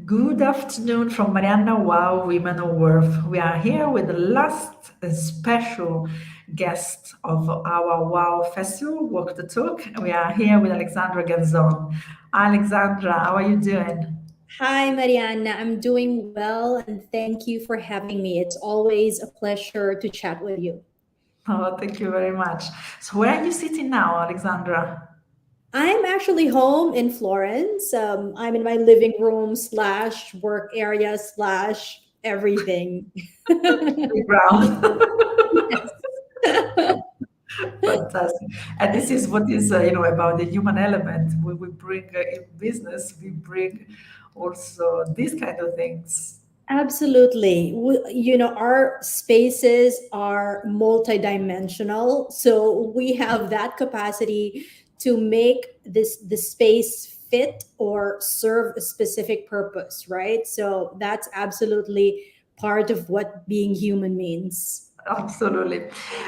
Good afternoon from Marianna Wow Women of Worth. We are here with the last special guest of our Wow Festival, Walk the Talk. We are here with Alexandra Ganzon. Alexandra, how are you doing? Hi, Mariana. I'm doing well, and thank you for having me. It's always a pleasure to chat with you. Oh, thank you very much. So, where are you sitting now, Alexandra? I'm actually home in Florence. I'm in my living room slash work area slash everything. Playground. Yes. Fantastic. And this is what is, about the human element. We bring in business, we bring also these kind of things. Absolutely. Our spaces are multidimensional, so we have that capacity to make the space fit or serve a specific purpose, right? So that's absolutely part of what being human means. Absolutely.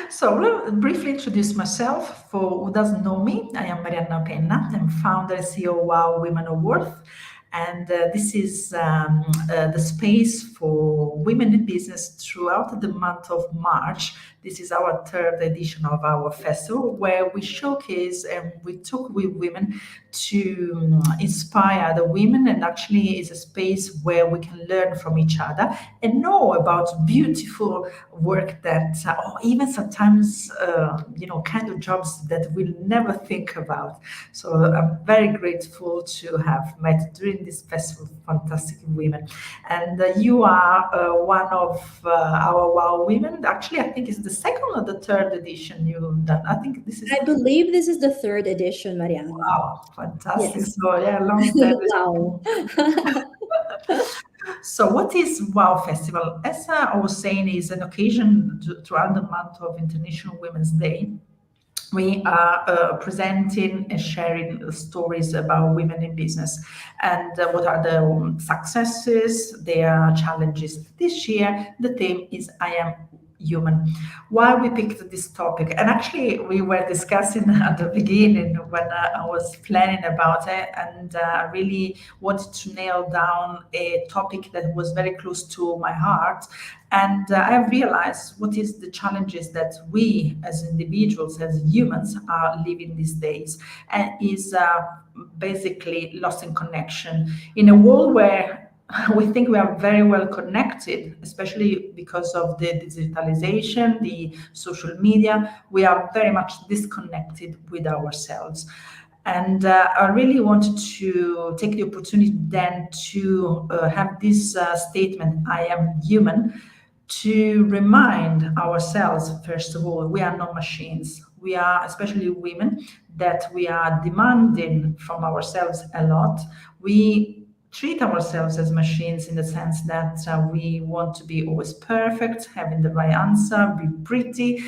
So, I will briefly introduce myself. For who doesn't know me, I am Marianna Penna. I'm founder and CEO of Wow Women of Worth. And this is the space for women in business throughout the month of March. This is our third edition of our festival, where we showcase and we talk with women to inspire the women, and actually is a space where we can learn from each other and know about beautiful work that, or even sometimes, kind of jobs that we'll never think about. So I'm very grateful to have met during this festival fantastic women. And you are one of our Wow Women. Actually, I think it's the second or the third edition you've done. I think this is I believe this is the third edition, Mariana. wow, fantastic. Yes. So yeah, long time. Wow. So, what is Wow Festival? As I was saying, is an occasion throughout the month of International Women's Day. We are presenting and sharing stories about women in business and what are the successes, their challenges. This year, the theme is I am human. Why we picked this topic, and actually we were discussing at the beginning when I was planning about it, and really wanted to nail down a topic that was very close to my heart. And I realized what is the challenges that we as individuals, as humans, are living these days, and is basically lost in connection in a world where we think we are very well connected, especially because of the digitalization, the social media. We are very much disconnected with ourselves. And I really wanted to take the opportunity then to have this statement, I am human, to remind ourselves, first of all, we are not machines. We are, especially women, that we are demanding from ourselves a lot. We treat ourselves as machines in the sense that we want to be always perfect, having the right answer, be pretty,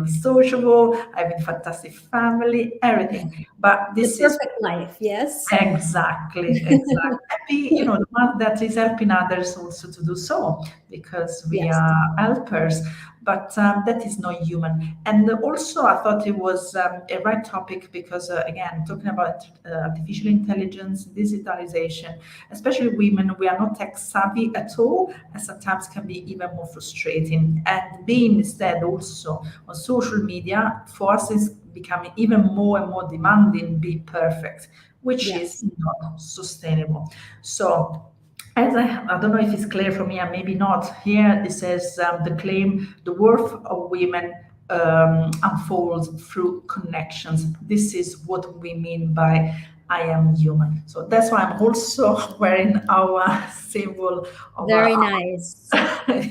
sociable, having fantastic family, everything. But The this is perfect life, yes. exactly, exactly. And be, the one that is helping others also to do so, because we Yes. are helpers. But that is not human. And also, I thought it was a right topic because, again, talking about artificial intelligence, digitalization, especially women, we are not tech savvy at all, and sometimes can be even more frustrating. And being instead also on social media, for us is becoming even more and more demanding, be perfect, which is Yes. not sustainable. So, as I don't know if it's clear from here, maybe not. Here it says the claim the worth of women unfolds through connections. This is what we mean by I am human. So that's why I'm also wearing our symbol of our Very nice.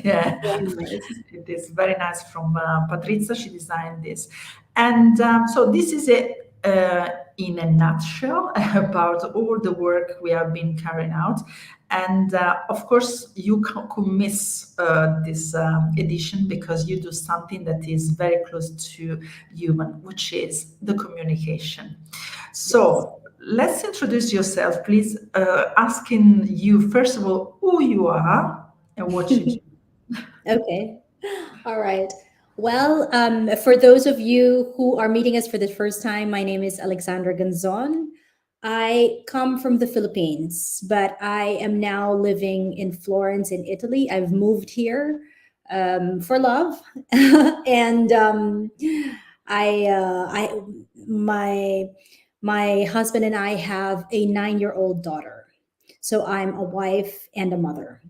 yeah, Very nice. it is very nice from Patrizia. She designed this, and so this is it in a nutshell about all the work we have been carrying out. And of course, you could miss this edition because you do something that is very close to human, which is the communication. Yes. So let's introduce yourself, please, asking you first of all who you are and what you do. Okay. All right. Well, for those of you who are meeting us for the first time, my name is Alexandra Ganzon. I come from the Philippines, but I am now living in Florence in Italy. I've moved here for love, and I my husband and I have a 9-year-old daughter. So I'm a wife and a mother.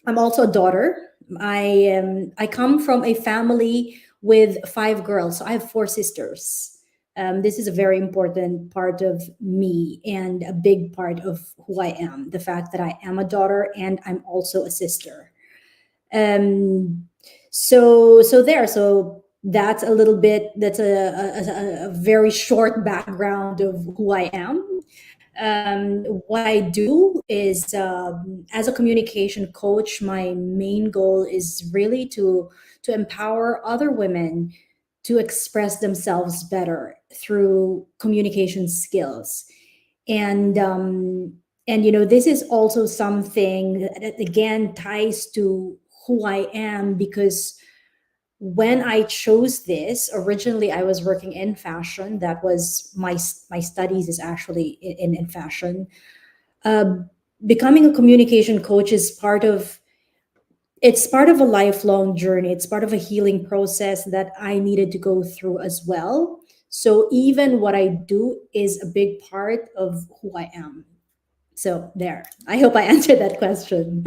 I'm also a daughter. I come from a family with 5 girls. So I have 4 sisters. This is a very important part of me and a big part of who I am. The fact that I am a daughter and I'm also a sister. Um, so that's a little bit. That's a very short background of who I am. What I do is, as a communication coach, my main goal is really to empower other women to express themselves better through communication skills. And this is also something that again ties to who I am, because when I chose this, originally I was working in fashion. That was my studies is actually in fashion. Uh, Becoming a communication coach is part of a lifelong journey. It's part of a healing process that I needed to go through as well. So even what I do is a big part of who I am. So there. I hope I answered that question.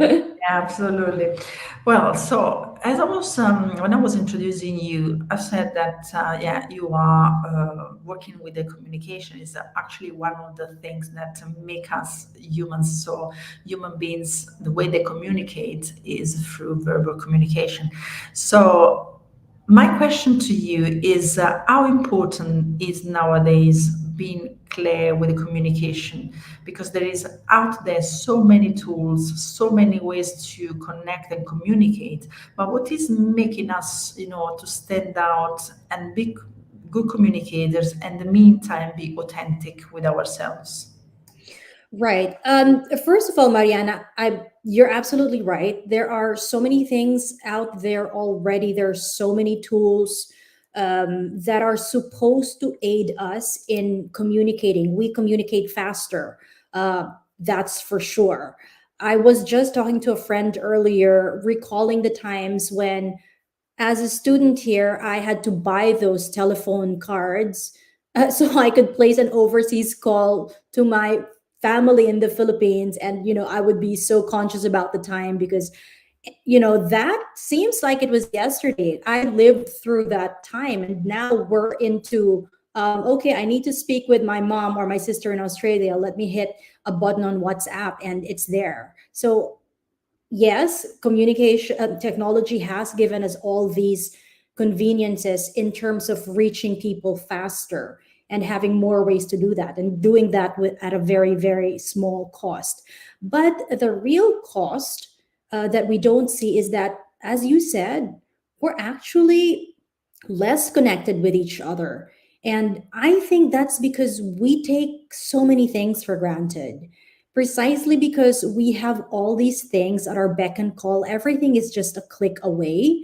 Absolutely. Well, so as I was when I was introducing you, I said that yeah, you are working with the communication is actually one of the things that make us humans. So human beings, the way they communicate is through verbal communication. So my question to you is how important is nowadays being clear with the communication? Because there is out there so many tools, so many ways to connect and communicate. But what is making us, to stand out and be good communicators and in the meantime be authentic with ourselves? Right. First of all, Mariana, you're absolutely right. There are so many things out there already. There are so many tools that are supposed to aid us in communicating. We communicate faster. That's for sure. I was just talking to a friend earlier, recalling the times when, as a student here, I had to buy those telephone cards so I could place an overseas call to my family in the Philippines. And, I would be so conscious about the time because, that seems like it was yesterday. I lived through that time. And now we're into, okay, I need to speak with my mom or my sister in Australia. Let me hit a button on WhatsApp and it's there. So yes, communication technology has given us all these conveniences in terms of reaching people faster and having more ways to do that and doing that at a very, very small cost. But the real cost that we don't see is that, as you said, we're actually less connected with each other. And I think that's because we take so many things for granted. Precisely because we have all these things at our beck and call, everything is just a click away,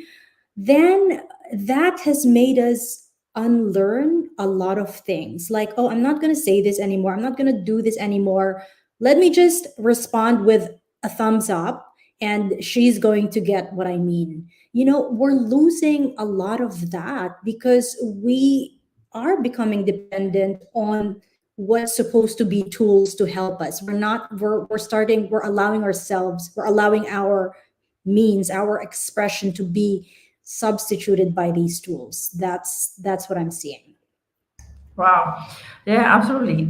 then that has made us unlearn a lot of things. Like, oh, I'm not going to say this anymore. I'm not going to do this anymore. Let me just respond with a thumbs up and she's going to get what I mean. We're losing a lot of that because we are becoming dependent on what's supposed to be tools to help us. We're allowing ourselves, we're allowing our means, our expression to be substituted by these tools. That's what I'm seeing. Wow. Yeah, absolutely.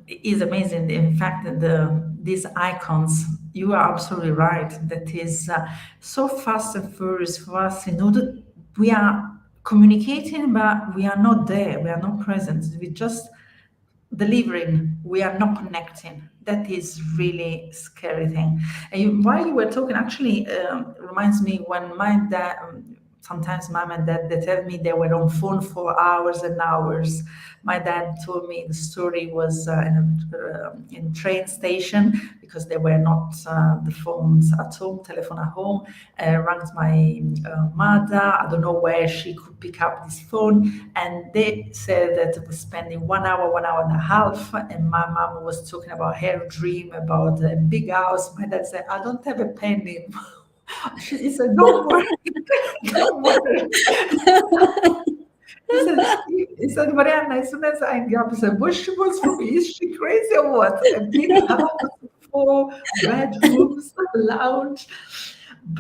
It is amazing. In fact, these icons, you are absolutely right. That is so fast and furious for us. In order, we are communicating, but we are not there. We are not present. We just delivering. We are not connecting. That is really scary thing. And while you were talking, actually reminds me when my dad. sometimes mom and dad, they tell me they were on phone for hours and hours. My dad told me the story was in train station, because there were not the phones at home, telephone at home. Rang my mother. I don't know where she could pick up this phone, and they said that it was spending 1 hour and a half, and my mom was talking about her dream about a big house. My dad said, "I don't have a penny." He said, "Don't worry, don't worry." He said, "Marianna, as soon as I hang up," he said, "What she wants from me? Is she crazy or what? A big house, 4 bedrooms, lounge."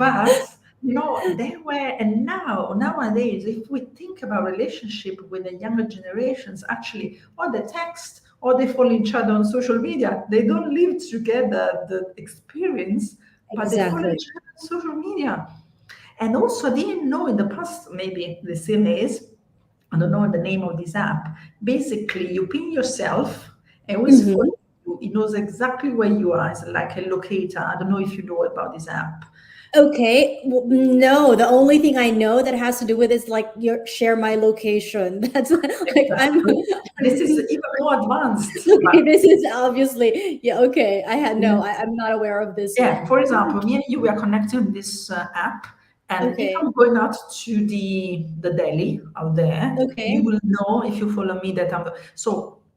But they were, and nowadays, if we think about relationship with the younger generations, actually, or they text, or they follow each other on social media. They don't live together the experience, but they follow Exactly. each other on social media. And also, I didn't know in the past, maybe the same is, I don't know the name of this app. Basically, you pin yourself, and always Mhm. follow you. It knows exactly where you are. It's like a locator. I don't know if you know about this app. Okay. Well, no, the only thing I know that has to do with is like your share my location. That's like I'm Exactly. This is even more advanced. okay. This is obviously yeah. Okay, I had no. I'm not aware of this Yeah, yet. for example, me and you, we are connected on this app, and if Okay. I'm going out to the deli out there, you Okay. will know if you follow me that I'm. So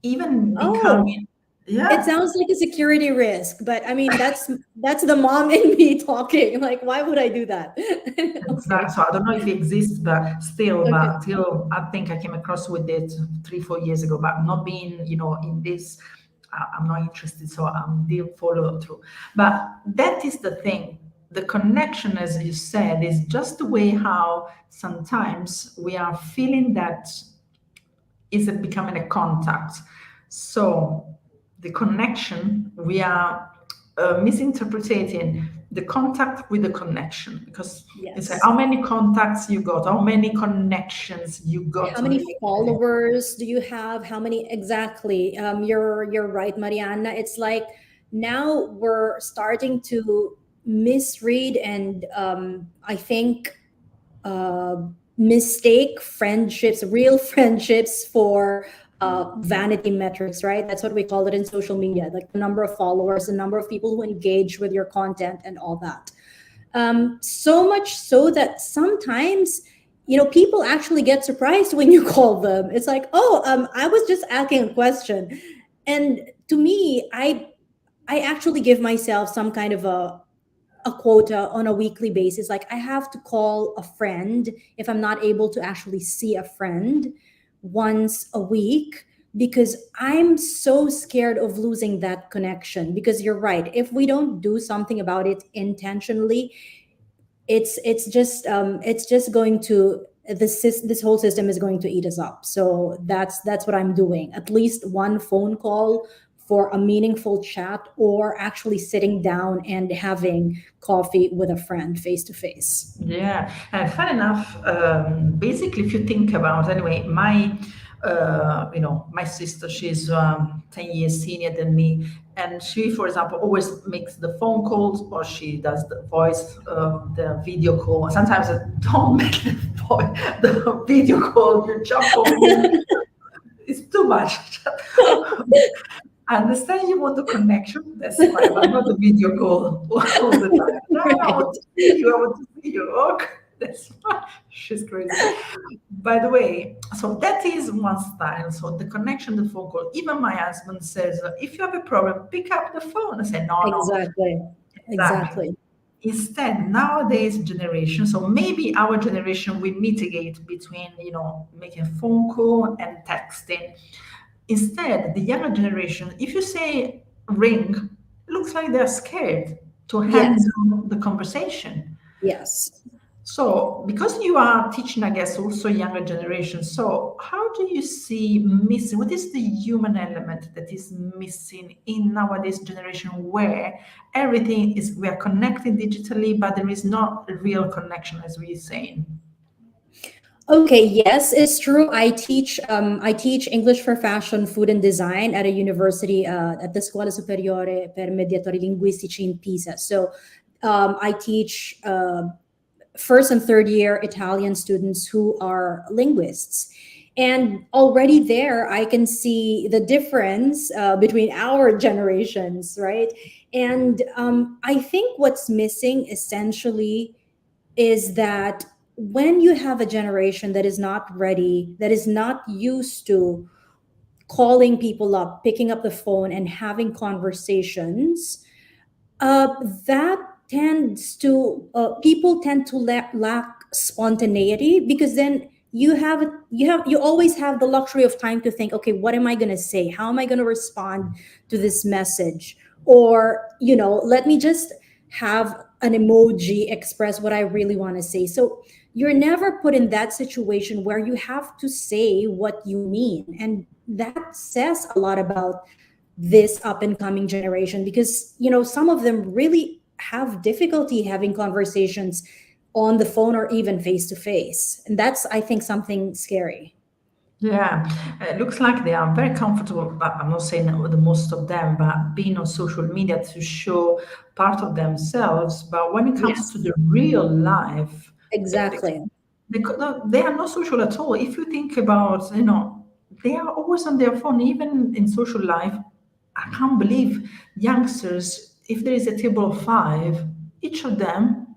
even Oh, becoming, it yeah, sounds like a security risk, but I mean that's the mom in me talking. Like, why would I do that? exactly. Okay. So I don't know if it exists, but still, Okay. but till I think I came across with it 3, 4 years ago. But not being, in this, I'm not interested, so I'm still follow through. But that is the thing. The connection, as you said, is just the way how sometimes we are feeling that is it becoming a contact. So the connection, we are misinterpreting the contact with the connection, because it's like Yes. how many contacts you got, how many connections you got How on many LinkedIn. followers do you have? How many exactly? You're right, Mariana. It's like now we're starting to misread and I think uh, mistake friendships, real friendships, for vanity metrics, right? That's what we call it in social media, like the number of followers, the number of people who engage with your content, and all that. So much so that sometimes, people actually get surprised when you call them. It's like, oh, I was just asking a question. And to me, I actually give myself some kind of a quota on a weekly basis. Like I have to call a friend if I'm not able to actually see a friend once a week, because I'm so scared of losing that connection. Because you're right, if we don't do something about it intentionally, it's just going to this whole system is going to eat us up. So that's what I'm doing. At least one phone call for a meaningful chat, or actually sitting down and having coffee with a friend face to face. Yeah, and fun enough. Basically, if you think about, anyway, my sister, she's 10 years senior than me, and she, for example, always makes the phone calls, or she does the voice, the video call. Sometimes I don't make the video call. You jump on me. It's too much. I understand you want the connection, that's fine, but not the video call all the time. No, I Right. want to see you, I want to see you. Okay, that's fine. She's crazy. By the way, so that is one style. So the connection, the phone call. Even my husband says, if you have a problem, pick up the phone. I say, no, no, Exactly. exactly. Exactly. Instead, nowadays generation, so maybe our generation will mitigate between, making a phone call and texting. Instead, the younger generation, if you say ring, looks like they're scared to Yes. handle the conversation. Yes. So, because you are teaching, I guess, also younger generation, so how do you see missing? What is the human element that is missing in nowadays generation, where everything is, we are connected digitally, but there is not a real connection, as we're saying? Okay, yes, it's true. I teach English for fashion, food, and design at a university, at the Scuole Superiore per Mediatori Linguistici in Pisa. So I teach first and third year Italian students who are linguists. And already there, I can see the difference between our generations, right? And I think what's missing essentially is that when you have a generation that is not ready, that is not used to calling people up, picking up the phone, and having conversations, uh, that tends to people tend to lack spontaneity, because then you always have the luxury of time to think, okay, what am I going to say, how am I going to respond to this message, or let me just have an emoji express what I really want to say. So you're never put in that situation where you have to say what you mean, and that says a lot about this up and coming generation, because some of them really have difficulty having conversations on the phone or even face to face, and that's, I think, something scary. Yeah, it looks like they are very comfortable, but I'm not saying the most of them, but being on social media to show part of themselves. But when it comes to Yes, the real life, exactly. they are not social at all. If you think about, they are always on their phone, even in social life. I can't believe youngsters, if there is a table of five, each of them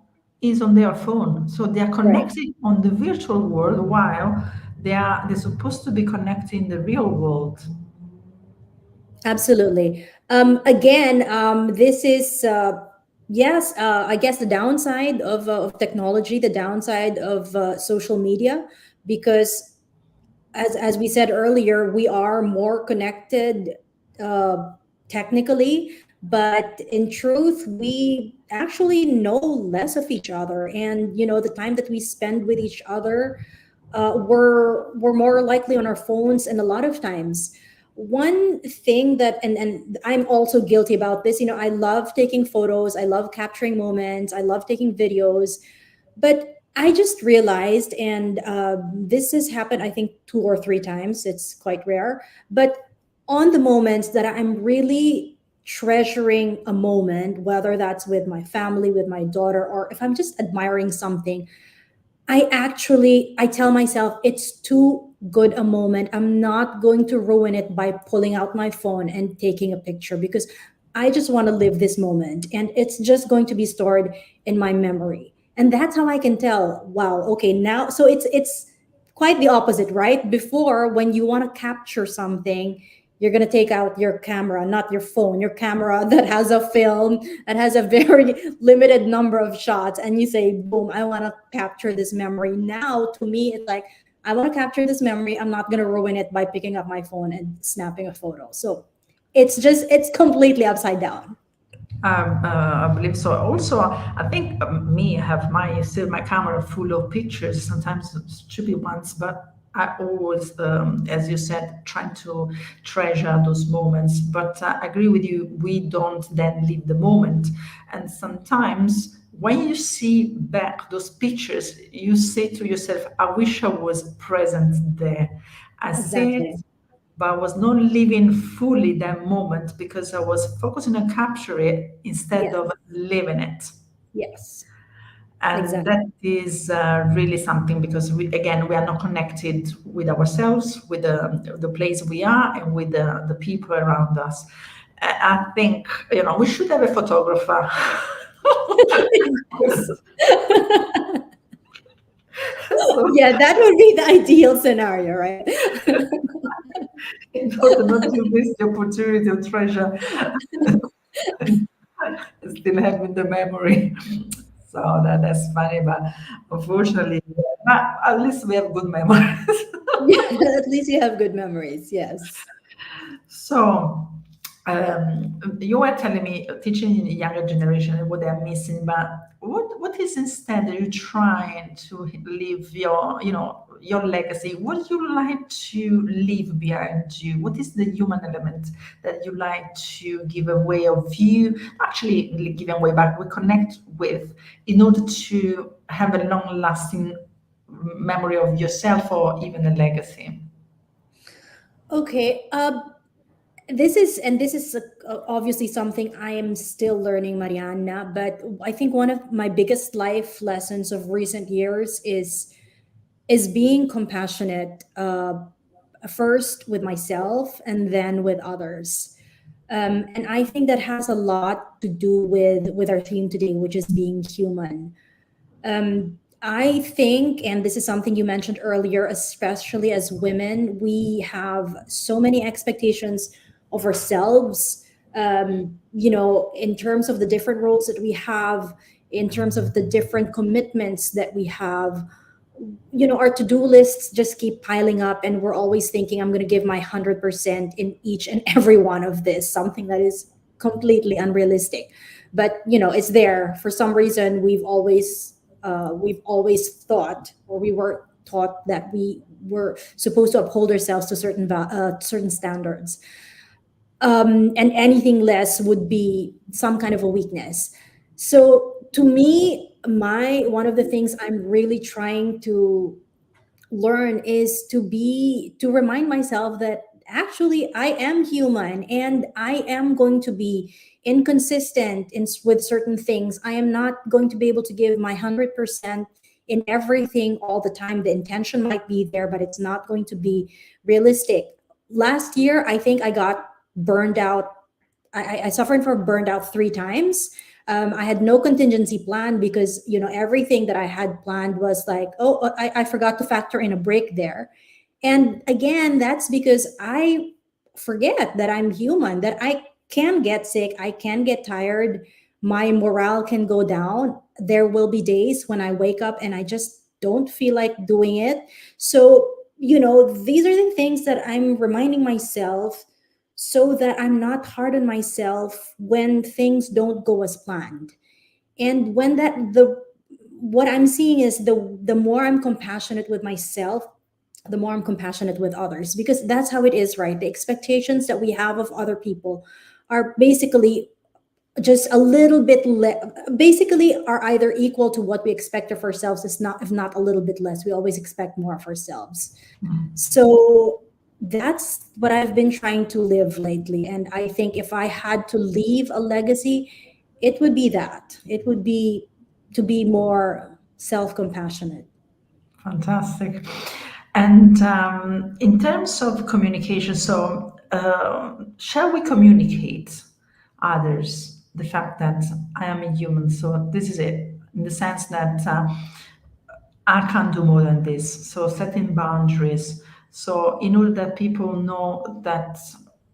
is on their phone. So they are Right. connected on the virtual world while they're supposed to be connected in the real world. Absolutely. Again, this is yes, I guess the downside of technology, the downside of social media, because as we said earlier, we are more connected uh, technically, but in truth, we actually know less of each other, and the time that we spend with each other, we're more likely on our phones. And a lot of times, one thing that, and I'm also guilty about this, I love taking photos, I love capturing moments, I love taking videos, but I just realized, and this has happened, I think, 2 or 3 times. It's quite rare. But on the moments that I'm really treasuring a moment, whether that's with my family, with my daughter, or if I'm just admiring something, I tell myself it's too good a moment. I'm not going to ruin it by pulling out my phone and taking a picture, because I just want to live this moment, and it's just going to be stored in my memory. And that's how I can tell, wow, okay, now, so it's quite the opposite, right? Before, when you want to capture something, you're going to take out your camera, not your phone, your camera that has a film, that has a very limited number of shots, and you say, boom, I want to capture this memory. Now, to me, it's like, I want to capture this memory. I'm not going to ruin it by picking up my phone and snapping a photo. So it's completely upside down. I believe so. Also, I think me have still my camera full of pictures, sometimes stupid ones, but I always, as you said, trying to treasure those moments. But I agree with you, we don't then live the moment. And sometimes when you see back those pictures, you say to yourself, I wish I was present there. I see it, Exactly. but I was not living fully that moment because I was focusing on capturing it instead Yeah. of living it. Yes. And Exactly. that is really something, because we are not connected with ourselves, with the place we are, and with the people around us. I think, we should have a photographer. Yes. So, Yeah, that would be the ideal scenario, right? in order not to miss the opportunity to treasure, still having the memory. So that's funny, but unfortunately, at least we have good memories. Yeah, at least you have good memories. Yes. So, you were telling me teaching the younger generation what they're missing, but what is instead that you're trying to leave your legacy? What do you like to leave behind you? What is the human element that you like to give away of you? Actually, give away back, we connect with, in order to have a long-lasting memory of yourself or even a legacy. Okay. this is obviously something I am still learning, Mariana, but I think one of my biggest life lessons of recent years is being compassionate, first with myself and then with others. And I think that has a lot to do with our theme today, which is being human. I think, and this is something you mentioned earlier, especially as women, we have so many expectations of ourselves, in terms of the different roles that we have, in terms of the different commitments that we have. Our to-do lists just keep piling up, and we're always thinking, I'm going to give my 100% in each and every one of this, something that is completely unrealistic. But it's there for some reason. We've always thought, or we were taught, that we were supposed to uphold ourselves to certain standards, and anything less would be some kind of a weakness. So to me, my one of the things I'm really trying to learn is to remind myself that actually I am human, and I am going to be inconsistent with certain things. I am not going to be able to give my 100% in everything all the time. The intention might be there, but it's not going to be realistic. Last year, I think I got burned out. I suffered from burned out 3 times. I had no contingency plan, because everything that I had planned was like, oh, I forgot to factor in a break there. And again, that's because I forget that I'm human, that I can get sick, I can get tired, my morale can go down. There will be days when I wake up and I just don't feel like doing it. So, these are the things that I'm reminding myself, so that I'm not hard on myself when things don't go as planned. And when that the what I'm seeing is, the more I'm compassionate with myself, the more I'm compassionate with others, because that's how it is, right? The expectations that we have of other people are basically just a little bit basically are either equal to what we expect of ourselves, is not if not a little bit less. We always expect more of ourselves. So that's what I've been trying to live lately. And I think if I had to leave a legacy, it would be that. It would be to be more self-compassionate. Fantastic. And in terms of communication, so shall we communicate others the fact that I am a human? So this is it, in the sense that I can't do more than this. So setting boundaries. So in order that people know that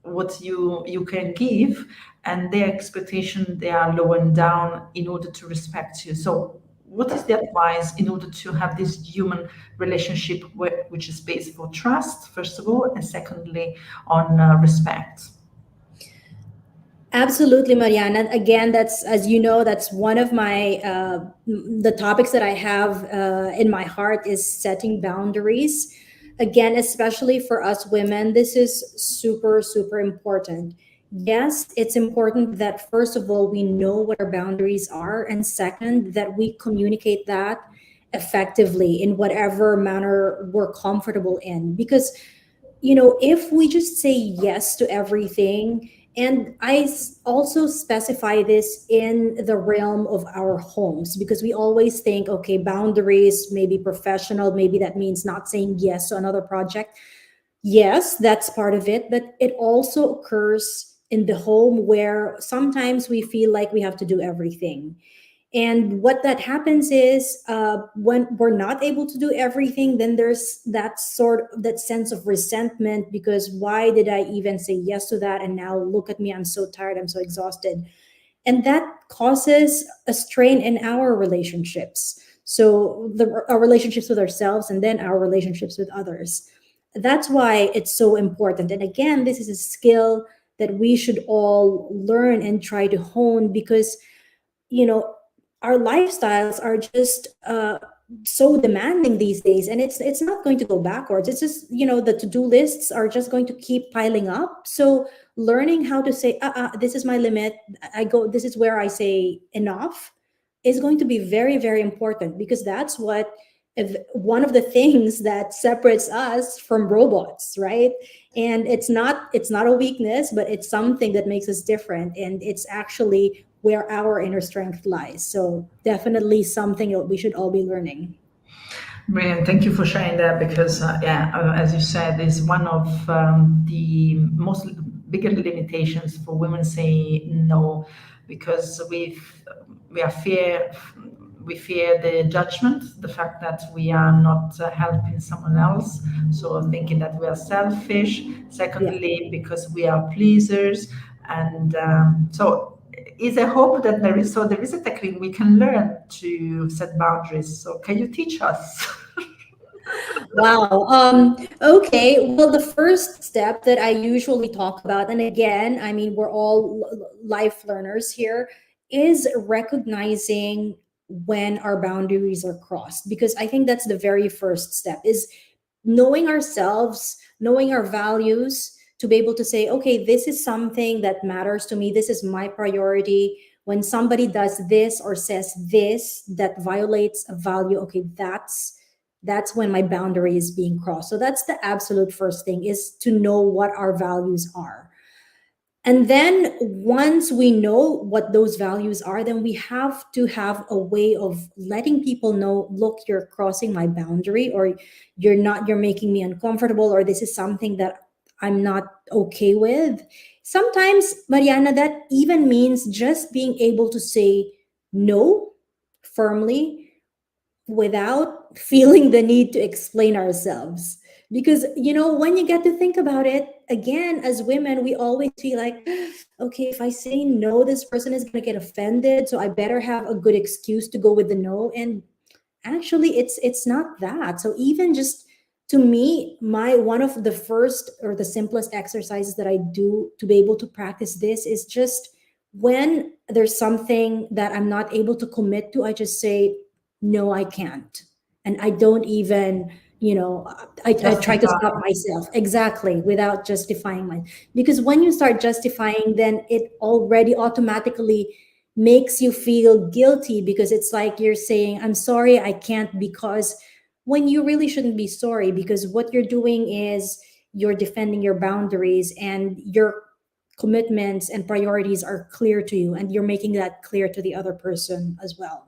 what you can give, and their expectation, they are lowering down in order to respect you. So what is the advice in order to have this human relationship, which is based for trust, first of all, and secondly on respect? Absolutely, Mariana. Again, that's, as you know, that's one of my the topics that I have in my heart, is setting boundaries. Again, especially for us women, this is super, super important. Yes, it's important that first of all we know what our boundaries are, and second, that we communicate that effectively in whatever manner we're comfortable in. Because if we just say yes to everything, and also specify this in the realm of our homes, because we always think, okay, boundaries, maybe professional, maybe that means not saying yes to another project. Yes, that's part of it, but it also occurs in the home, where sometimes we feel like we have to do everything. And what that happens is, when we're not able to do everything, then there's that sense of resentment, because why did I even say yes to that? And now look at me, I'm so tired, I'm so exhausted. And that causes a strain in our relationships. So our relationships with ourselves, and then our relationships with others. That's why it's so important. And again, this is a skill that we should all learn and try to hone, because you know our lifestyles are just so demanding these days, and it's not going to go backwards. It's just the to-do lists are just going to keep piling up. So learning how to say, this is my limit, this is where I say enough, is going to be very, very important, because that's what one of the things that separates us from robots, right? And it's not a weakness, but it's something that makes us different, and it's actually where our inner strength lies. So definitely something that we should all be learning. Brilliant. Thank you for sharing that because, as you said, is one of the most bigger limitations for women saying no, because we are fear we fear the judgment, the fact that we are not helping someone else, so thinking that we are selfish. Yeah. Secondly, because we are pleasers, and so is a hope that there is a technique we can learn to set boundaries. So can you teach us? Wow. Okay. Well, the first step that I usually talk about, and again, I mean, we're all life learners here, is recognizing when our boundaries are crossed. Because I think that's the very first step, is knowing ourselves, knowing our values, to be able to say, okay, this is something that matters to me. This is my priority. When somebody does this or says this that violates a value, okay, that's when my boundary is being crossed. So that's the absolute first thing, is to know what our values are. And then once we know what those values are, then we have to have a way of letting people know, look, you're crossing my boundary, or you're making me uncomfortable, or this is something that I'm not okay with. Sometimes, Mariana, that even means just being able to say no firmly without feeling the need to explain ourselves. Because, when you get to think about it, again, as women, we always feel like, okay, if I say no, this person is going to get offended. So I better have a good excuse to go with the no. And actually, it's not that. So even just, to me, my one of the first or the simplest exercises that I do to be able to practice this is just, when there's something that I'm not able to commit to, I just say, no, I can't. And I don't even, I try to Justify. stop myself, exactly, without justifying my, because when you start justifying, then it already automatically makes you feel guilty, because it's like you're saying, I'm sorry, I can't, because when you really shouldn't be sorry, because what you're doing is you're defending your boundaries, and your commitments and priorities are clear to you, and you're making that clear to the other person as well.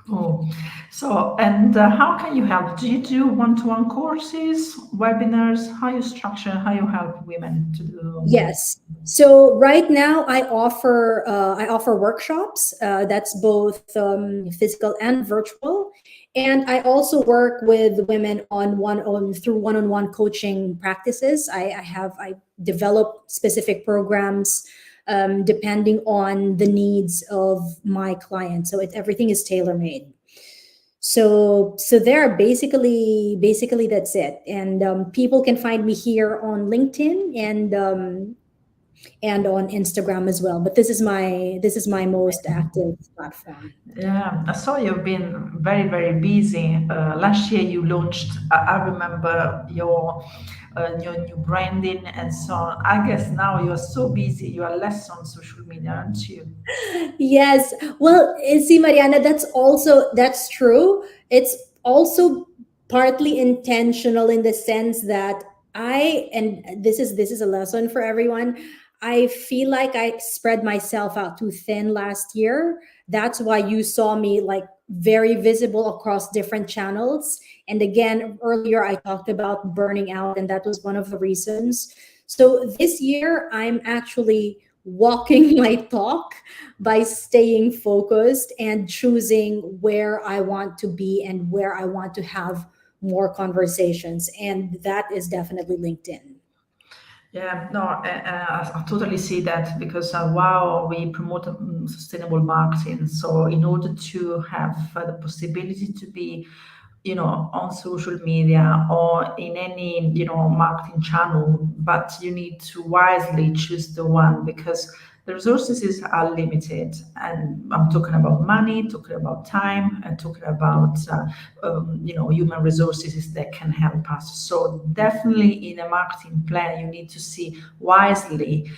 Oh, so and how can you help? Do you do one-to-one courses, webinars? How you structure? How you help women to do? Yes. So right now I offer workshops. That's both physical and virtual, and I also work with women through one-on-one coaching practices. I develop specific programs depending on the needs of my clients. So everything is tailor made. So there, basically that's it. And people can find me here on LinkedIn, and on Instagram as well. But this is my most active platform. Yeah, I saw you've been very, very busy. Last year you launched, I remember your new branding and so on. I guess now you're so busy, you are less on social media, aren't you? Yes. Well, see, Mariana, that's true. It's also partly intentional, in the sense that and this is a lesson for everyone. I feel like I spread myself out too thin last year. That's why you saw me like very visible across different channels. And again, earlier I talked about burning out, and that was one of the reasons. So this year I'm actually walking my talk by staying focused and choosing where I want to be and where I want to have more conversations. And that is definitely LinkedIn. Yeah, no, I totally see that because wow, we promote sustainable marketing. So in order to have the possibility to be, on social media or in any, marketing channel, but you need to wisely choose the one because the resources are limited. And I'm talking about money, talking about time, and talking about, human resources that can help us. So definitely in a marketing plan, you need to see wisely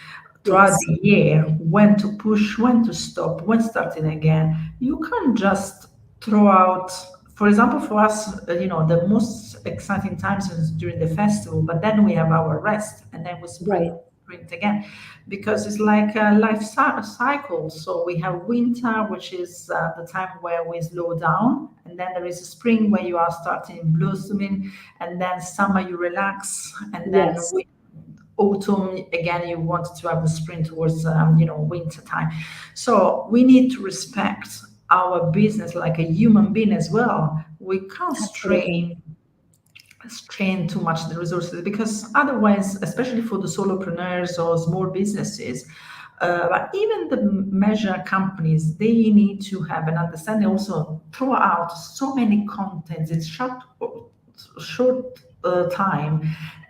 throughout Yes. the year when to push, when to stop, when starting again. You can't just throw out for example, for us, the most exciting times is during the festival, but then we have our rest, and then we Right. sprint again, because it's like a life cycle. So we have winter, which is the time where we slow down, and then there is a spring where you are starting blossoming, and then summer you relax, and then Yes. autumn again you want to have the spring towards winter time. So we need to respect our business like a human being as well. We can't Absolutely. strain too much the resources, because otherwise, especially for the solopreneurs or small businesses, but even the major companies, they need to have an understanding, also throw out so many contents. It's short time,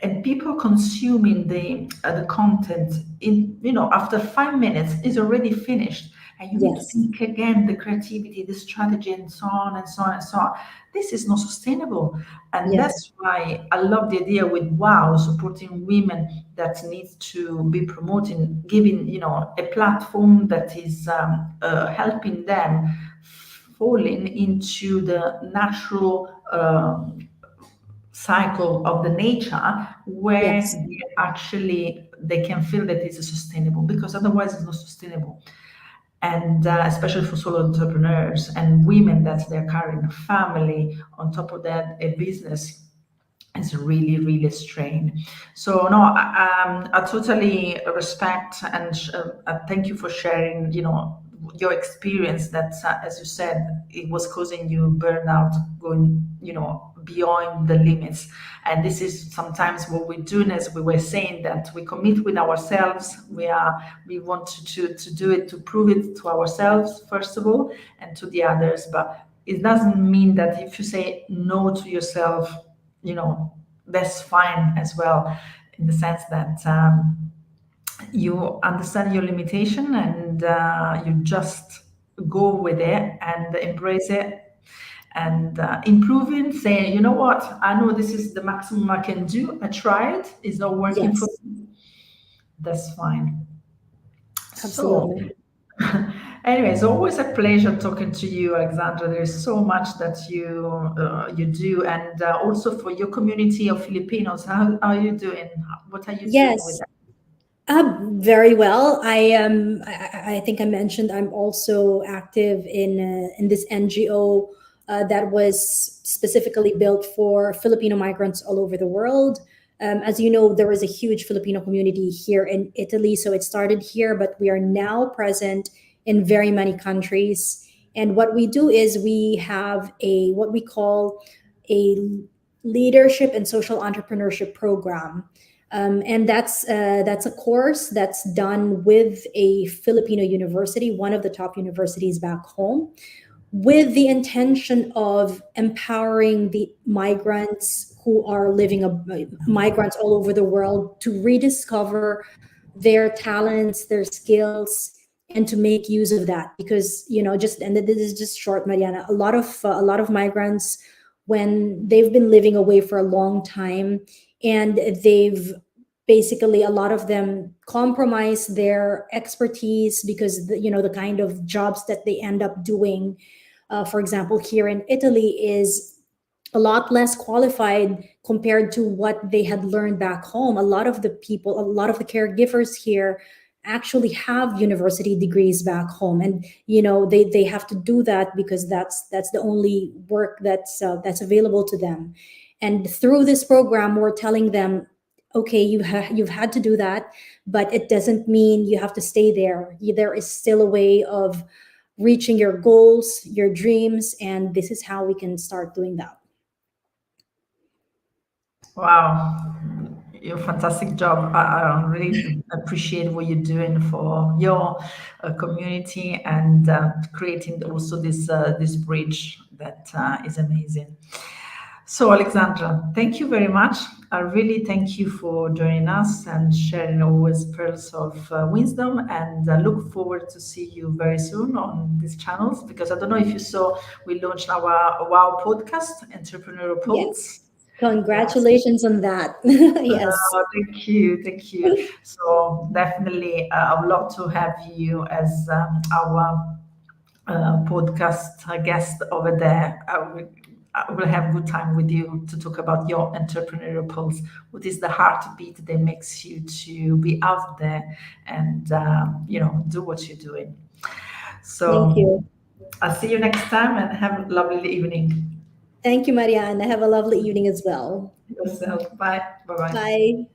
and people consuming the content in after 5 minutes is already finished, and you need to Yes. think again the creativity, the strategy, and so on and so on and so on. This is not sustainable, and Yes. that's why I love the idea with Wow supporting women that needs to be promoting, giving a platform that is helping them falling into the natural cycle of the nature, where Yes. they can feel that it's sustainable, because otherwise it's not sustainable. And especially for solo entrepreneurs and women that they're carrying a family, on top of that a business, is really, really a strain. So no, I totally respect, and thank you for sharing your experience, that as you said, it was causing you burnout, going beyond the limits. And this is sometimes what we're doing, as we were saying, that we commit with ourselves. We want to do it, to prove it to ourselves first of all, and to the others. But it doesn't mean that if you say no to yourself, that's fine as well, in the sense that you understand your limitation, and you just go with it and embrace it, and improving, saying, you know what, I know this is the maximum I can do. I tried, it's not working for Yes. me. That's fine. So Absolutely. anyways, always a pleasure talking to you, Alexandra. There's so much that you do, and also for your community of Filipinos. How are you doing? What are you doing with Yes. that? Very well. I think I mentioned I'm also active in this NGO that was specifically built for Filipino migrants all over the world. As you know, there is a huge Filipino community here in Italy, so it started here, but we are now present in very many countries. And what we do is we have a what we call a leadership and social entrepreneurship program, and that's a course that's done with a Filipino university, one of the top universities back home, with the intention of empowering the migrants who are migrants all over the world to rediscover their talents, their skills, and to make use of that. Because just, and this is just short, Mariana, a lot of migrants, when they've been living away for a long time, and they've basically, a lot of them compromise their expertise, because the kind of jobs that they end up doing, for example, here in Italy, is a lot less qualified compared to what they had learned back home. A lot of the people, a lot of the caregivers here actually have university degrees back home, and they have to do that because that's the only work that's available to them. And through this program, we're telling them, okay, you've had to do that, but it doesn't mean you have to stay there. There is still a way of reaching your goals, your dreams, and this is how we can start doing that. Wow, you're a fantastic job. I really appreciate what you're doing for your community, and creating also this bridge that is amazing. So, Alexandra, thank you very much. I really thank you for joining us and sharing always pearls of wisdom. And I look forward to see you very soon on these channels, because I don't know if you saw, we launched our Wow podcast, Entrepreneurial Yes. Pulse. Yes. Congratulations on that. Yes. Thank you, thank you. So definitely, I would love to have you as our podcast guest over there. I will have a good time with you to talk about your entrepreneurial pulse. What is the heartbeat that makes you to be out there and do what you're doing? So Thank you. I'll see you next time and have a lovely evening. Thank you, Marianne. Have a lovely evening as well. Yourself. Bye. Bye-bye. Bye.